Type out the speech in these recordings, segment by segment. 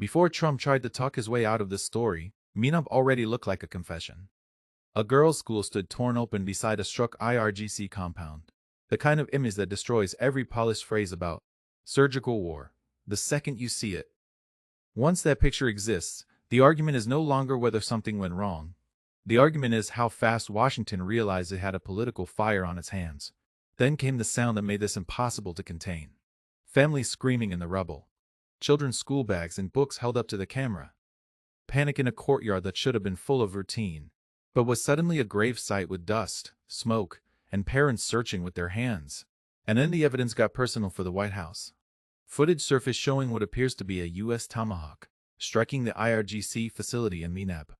Before Trump tried to talk his way out of this story, Minab already looked like a confession. A girls' school stood torn open beside a struck IRGC compound. The kind of image that destroys every polished phrase about surgical war, the second you see it. Once that picture exists, the argument is no longer whether something went wrong. The argument is how fast Washington realized it had a political fire on its hands. Then came the sound that made this impossible to contain. Families screaming in the rubble. Children's school bags and books held up to the camera. Panic in a courtyard that should have been full of routine, but was suddenly a grave site with dust, smoke, and parents searching with their hands. And then the evidence got personal for the White House. Footage surfaced showing what appears to be a U.S. Tomahawk striking the IRGC facility in Minab,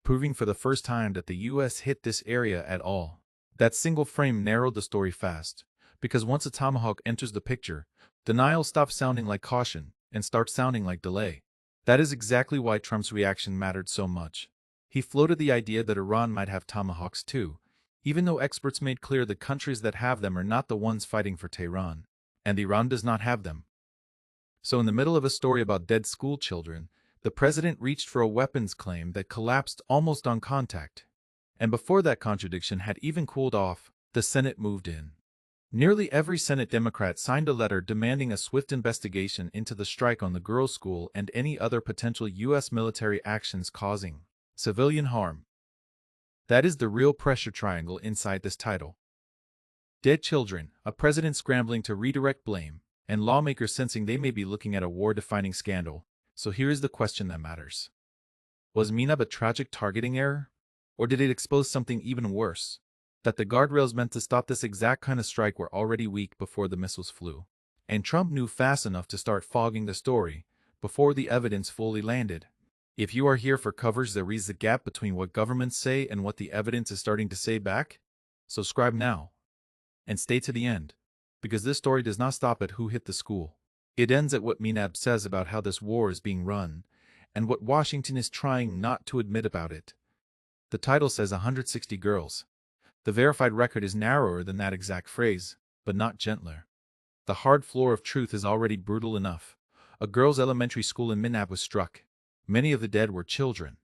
proving for the first time that the U.S. hit this area at all. That single frame narrowed the story fast, because once a Tomahawk enters the picture, denial stops sounding like caution and starts sounding like delay. That is exactly why Trump's reaction mattered so much. He floated the idea that Iran might have Tomahawks too, even though experts made clear the countries that have them are not the ones fighting for Tehran, and Iran does not have them. So in the middle of a story about dead school children, the president reached for a weapons claim that collapsed almost on contact. And before that contradiction had even cooled off, the Senate moved in. Nearly every Senate Democrat signed a letter demanding a swift investigation into the strike on the girls' school and any other potential U.S. military actions causing civilian harm. That is the real pressure triangle inside this title. Dead children, a president scrambling to redirect blame, and lawmakers sensing they may be looking at a war-defining scandal. So here is the question that matters. Was Minab a tragic targeting error? Or did it expose something even worse? That the guardrails meant to stop this exact kind of strike were already weak before the missiles flew. And Trump knew fast enough to start fogging the story before the evidence fully landed. If you are here for coverage that reads the gap between what governments say and what the evidence is starting to say back, subscribe now. And stay to the end, because this story does not stop at who hit the school. It ends at what Minab says about how this war is being run, and what Washington is trying not to admit about it. The title says 160 girls. The verified record is narrower than that exact phrase, but not gentler. The hard floor of truth is already brutal enough. A girls' elementary school in Minab was struck. Many of the dead were children.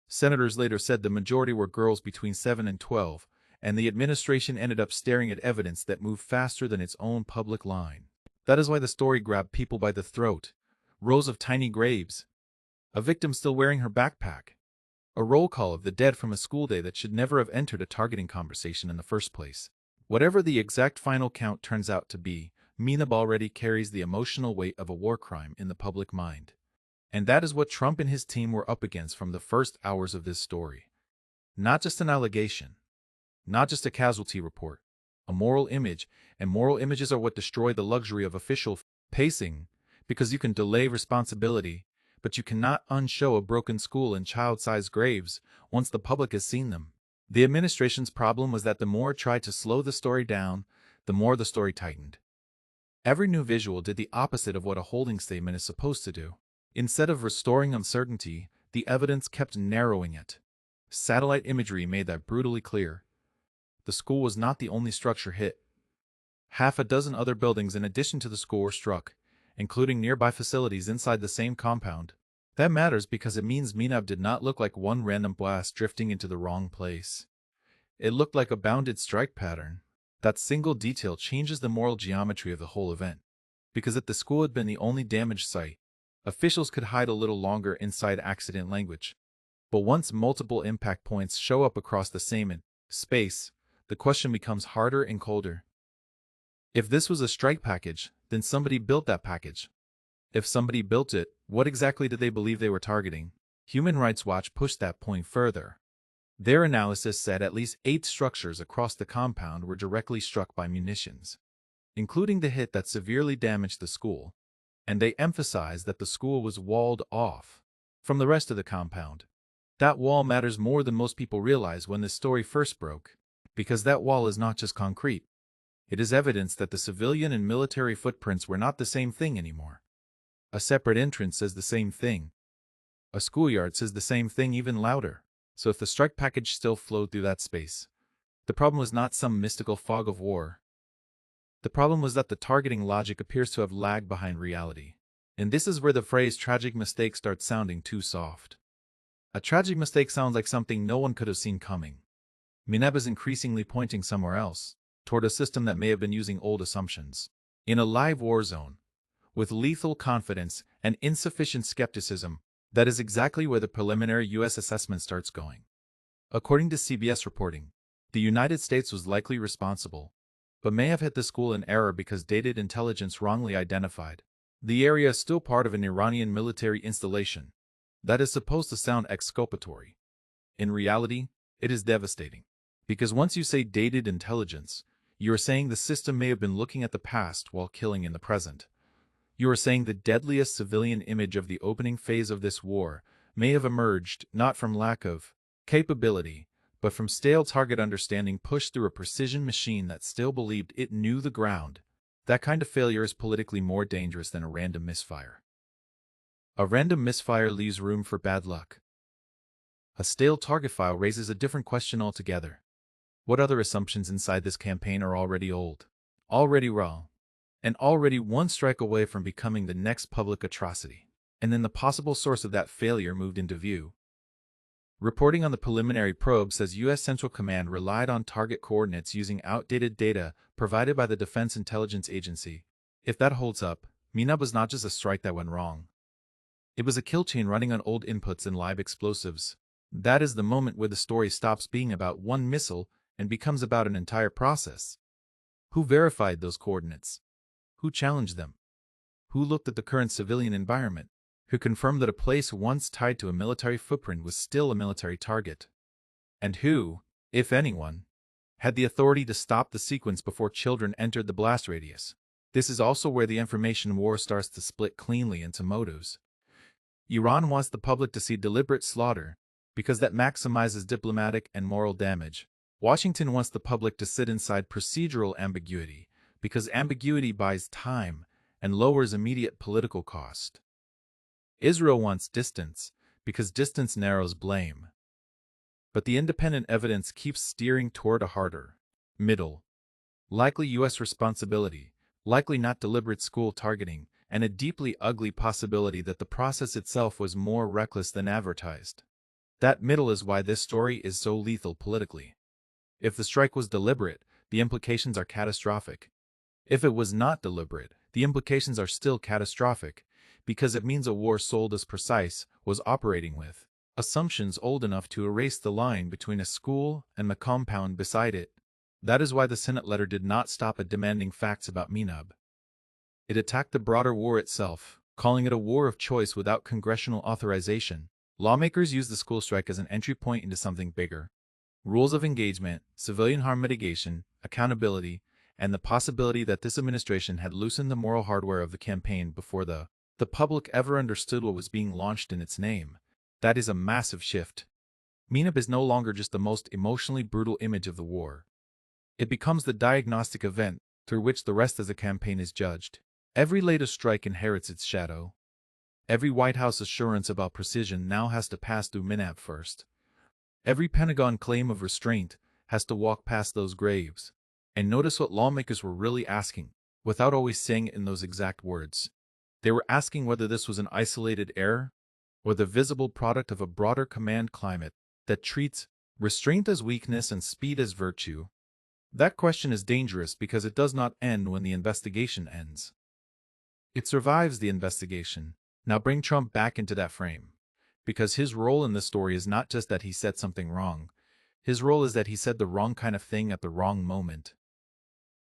Senators later said the majority were girls between 7 and 12, and the administration ended up staring at evidence that moved faster than its own public line. That is why the story grabbed people by the throat. Rows of tiny graves. A victim still wearing her backpack. A roll call of the dead from a school day that should never have entered a targeting conversation in the first place. Whatever the exact final count turns out to be, Minab already carries the emotional weight of a war crime in the public mind. And that is what Trump and his team were up against from the first hours of this story. Not just an allegation. Not just a casualty report. A moral image, and moral images are what destroy the luxury of official pacing, because you can delay responsibility, but you cannot unshow a broken school and child-sized graves once the public has seen them. The administration's problem was that the more it tried to slow the story down, the more the story tightened. Every new visual did the opposite of what a holding statement is supposed to do. Instead of restoring uncertainty, the evidence kept narrowing it. Satellite imagery made that brutally clear. The school was not the only structure hit. Half a dozen other buildings in addition to the school were struck, including nearby facilities inside the same compound. That matters because it means Minab did not look like one random blast drifting into the wrong place. It looked like a bounded strike pattern. That single detail changes the moral geometry of the whole event. Because if the school had been the only damaged site, officials could hide a little longer inside accident language. But once multiple impact points show up across the same space, the question becomes harder and colder. If this was a strike package, then somebody built that package. If somebody built it, what exactly did they believe they were targeting? Human Rights Watch pushed that point further. Their analysis said at least 8 structures across the compound were directly struck by munitions, including the hit that severely damaged the school, and they emphasized that the school was walled off from the rest of the compound. That wall matters more than most people realize when this story first broke, because that wall is not just concrete. It is evidence that the civilian and military footprints were not the same thing anymore. A separate entrance says the same thing. A schoolyard says the same thing even louder. So if the strike package still flowed through that space, the problem was not some mystical fog of war. The problem was that the targeting logic appears to have lagged behind reality. And this is where the phrase tragic mistake starts sounding too soft. A tragic mistake sounds like something no one could have seen coming. Minab is increasingly pointing somewhere else, toward a system that may have been using old assumptions. In a live war zone, with lethal confidence and insufficient skepticism, that is exactly where the preliminary U.S. assessment starts going. According to CBS reporting, the United States was likely responsible, but may have hit the school in error because dated intelligence wrongly identified. The area is still part of an Iranian military installation. That is supposed to sound exculpatory. In reality, it is devastating. Because once you say dated intelligence, you are saying the system may have been looking at the past while killing in the present. You are saying the deadliest civilian image of the opening phase of this war may have emerged not from lack of capability, but from stale target understanding pushed through a precision machine that still believed it knew the ground. That kind of failure is politically more dangerous than a random misfire. A random misfire leaves room for bad luck. A stale target file raises a different question altogether. What other assumptions inside this campaign are already old, already raw, and already one strike away from becoming the next public atrocity? And then the possible source of that failure moved into view. Reporting on the preliminary probe says U.S. Central Command relied on target coordinates using outdated data provided by the Defense Intelligence Agency. If that holds up, Minab was not just a strike that went wrong. It was a kill chain running on old inputs and live explosives. That is the moment where the story stops being about one missile and becomes about an entire process. Who verified those coordinates? Who challenged them? Who looked at the current civilian environment? Who confirmed that a place once tied to a military footprint was still a military target? And who, if anyone, had the authority to stop the sequence before children entered the blast radius? This is also where the information war starts to split cleanly into motives. Iran wants the public to see deliberate slaughter, because that maximizes diplomatic and moral damage. Washington wants the public to sit inside procedural ambiguity, because ambiguity buys time and lowers immediate political cost. Israel wants distance, because distance narrows blame. But the independent evidence keeps steering toward a harder, middle, likely U.S. responsibility, likely not deliberate school targeting, and a deeply ugly possibility that the process itself was more reckless than advertised. That middle is why this story is so lethal politically. If the strike was deliberate, the implications are catastrophic. If it was not deliberate, the implications are still catastrophic, because it means a war sold as precise was operating with assumptions old enough to erase the line between a school and the compound beside it. That is why the Senate letter did not stop at demanding facts about Minab. It attacked the broader war itself, calling it a war of choice without congressional authorization. Lawmakers used the school strike as an entry point into something bigger. Rules of engagement, civilian harm mitigation, accountability, and the possibility that this administration had loosened the moral hardware of the campaign before the public ever understood what was being launched in its name. That is a massive shift. Minab is no longer just the most emotionally brutal image of the war. It becomes the diagnostic event through which the rest of the campaign is judged. Every latest strike inherits its shadow. Every White House assurance about precision now has to pass through Minab first. Every Pentagon claim of restraint has to walk past those graves. And notice what lawmakers were really asking, without always saying it in those exact words. They were asking whether this was an isolated error, or the visible product of a broader command climate that treats restraint as weakness and speed as virtue. That question is dangerous because it does not end when the investigation ends. It survives the investigation. Now bring Trump back into that frame. Because his role in this story is not just that he said something wrong. His role is that he said the wrong kind of thing at the wrong moment.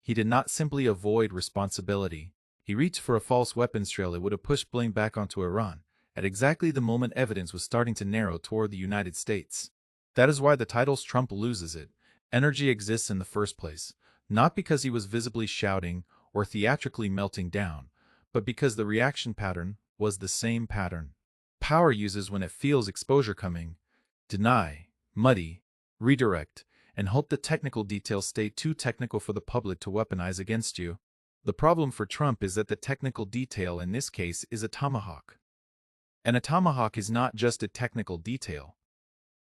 He did not simply avoid responsibility. He reached for a false weapons trail that would have pushed blame back onto Iran, at exactly the moment evidence was starting to narrow toward the United States. That is why the titles Trump loses it. Energy exists in the first place, not because he was visibly shouting or theatrically melting down, but because the reaction pattern was the same pattern. Power uses when it feels exposure coming, deny, muddy, redirect, and hope the technical details stay too technical for the public to weaponize against you. The problem for Trump is that the technical detail in this case is a tomahawk. And a tomahawk is not just a technical detail.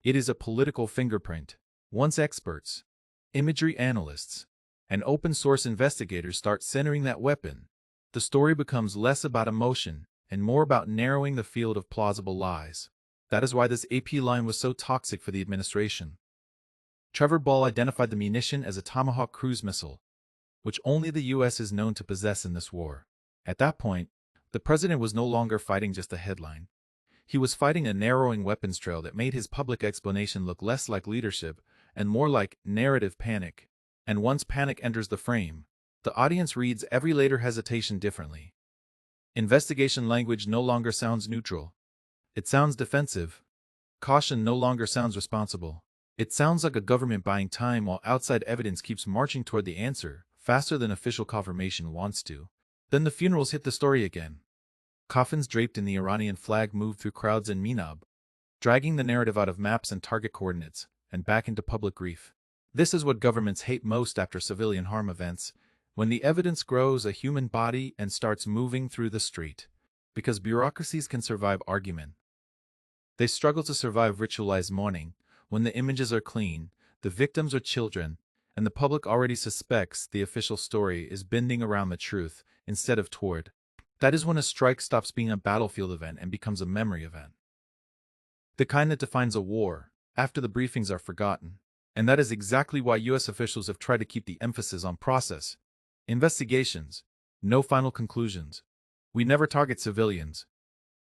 It is a political fingerprint. Once experts, imagery analysts, and open-source investigators start centering that weapon, the story becomes less about emotion and more about narrowing the field of plausible lies. That is why this AP line was so toxic for the administration. Trevor Ball identified the munition as a Tomahawk cruise missile, which only the US is known to possess in this war. At that point, the president was no longer fighting just a headline. He was fighting a narrowing weapons trail that made his public explanation look less like leadership and more like narrative panic. And once panic enters the frame, the audience reads every later hesitation differently. Investigation language no longer sounds neutral. It sounds defensive. Caution no longer sounds responsible. It sounds like a government buying time while outside evidence keeps marching toward the answer, faster than official confirmation wants to. Then the funerals hit the story again. Coffins draped in the Iranian flag moved through crowds in Minab, dragging the narrative out of maps and target coordinates, and back into public grief. This is what governments hate most after civilian harm events, when the evidence grows a human body and starts moving through the street. Because bureaucracies can survive argument, they struggle to survive ritualized mourning. When the images are clean, the victims are children, and the public already suspects the official story is bending around the truth instead of toward. That is when a strike stops being a battlefield event and becomes a memory event. The kind that defines a war, after the briefings are forgotten. And that is exactly why US officials have tried to keep the emphasis on process. Investigations. No final conclusions. We never target civilians.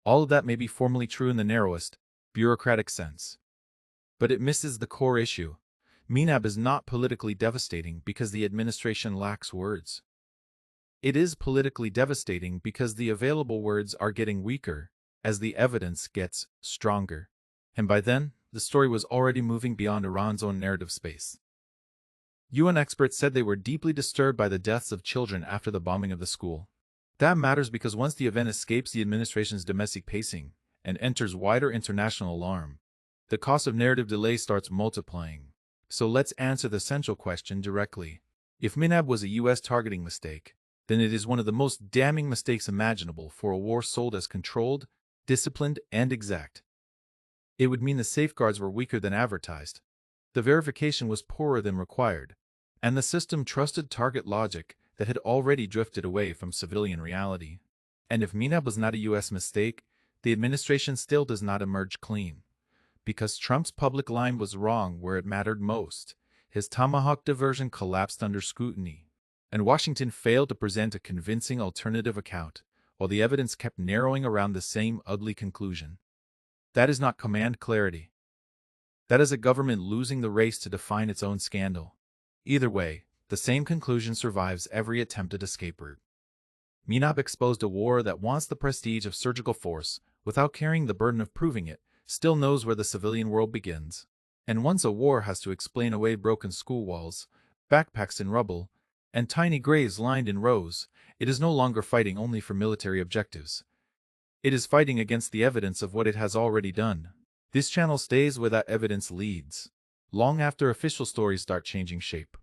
All of that may be formally true in the narrowest, bureaucratic sense. But it misses the core issue. Minab is not politically devastating because the administration lacks words. It is politically devastating because the available words are getting weaker as the evidence gets stronger. And by then, the story was already moving beyond Iran's own narrative space. UN experts said they were deeply disturbed by the deaths of children after the bombing of the school. That matters because once the event escapes the administration's domestic pacing and enters wider international alarm, the cost of narrative delay starts multiplying. So let's answer the central question directly. If Minab was a US targeting mistake, then it is one of the most damning mistakes imaginable for a war sold as controlled, disciplined, and exact. It would mean the safeguards were weaker than advertised. The verification was poorer than required, and the system trusted target logic that had already drifted away from civilian reality. And if Minab was not a US mistake, the administration still does not emerge clean. Because Trump's public line was wrong where it mattered most, his Tomahawk diversion collapsed under scrutiny, and Washington failed to present a convincing alternative account, while the evidence kept narrowing around the same ugly conclusion. That is not command clarity. That is a government losing the race to define its own scandal. Either way, the same conclusion survives every attempted escape route. Minab exposed a war that wants the prestige of surgical force without carrying the burden of proving it, still knows where the civilian world begins. And once a war has to explain away broken school walls, backpacks in rubble, and tiny graves lined in rows, it is no longer fighting only for military objectives. It is fighting against the evidence of what it has already done. This channel stays where that evidence leads, long after official stories start changing shape.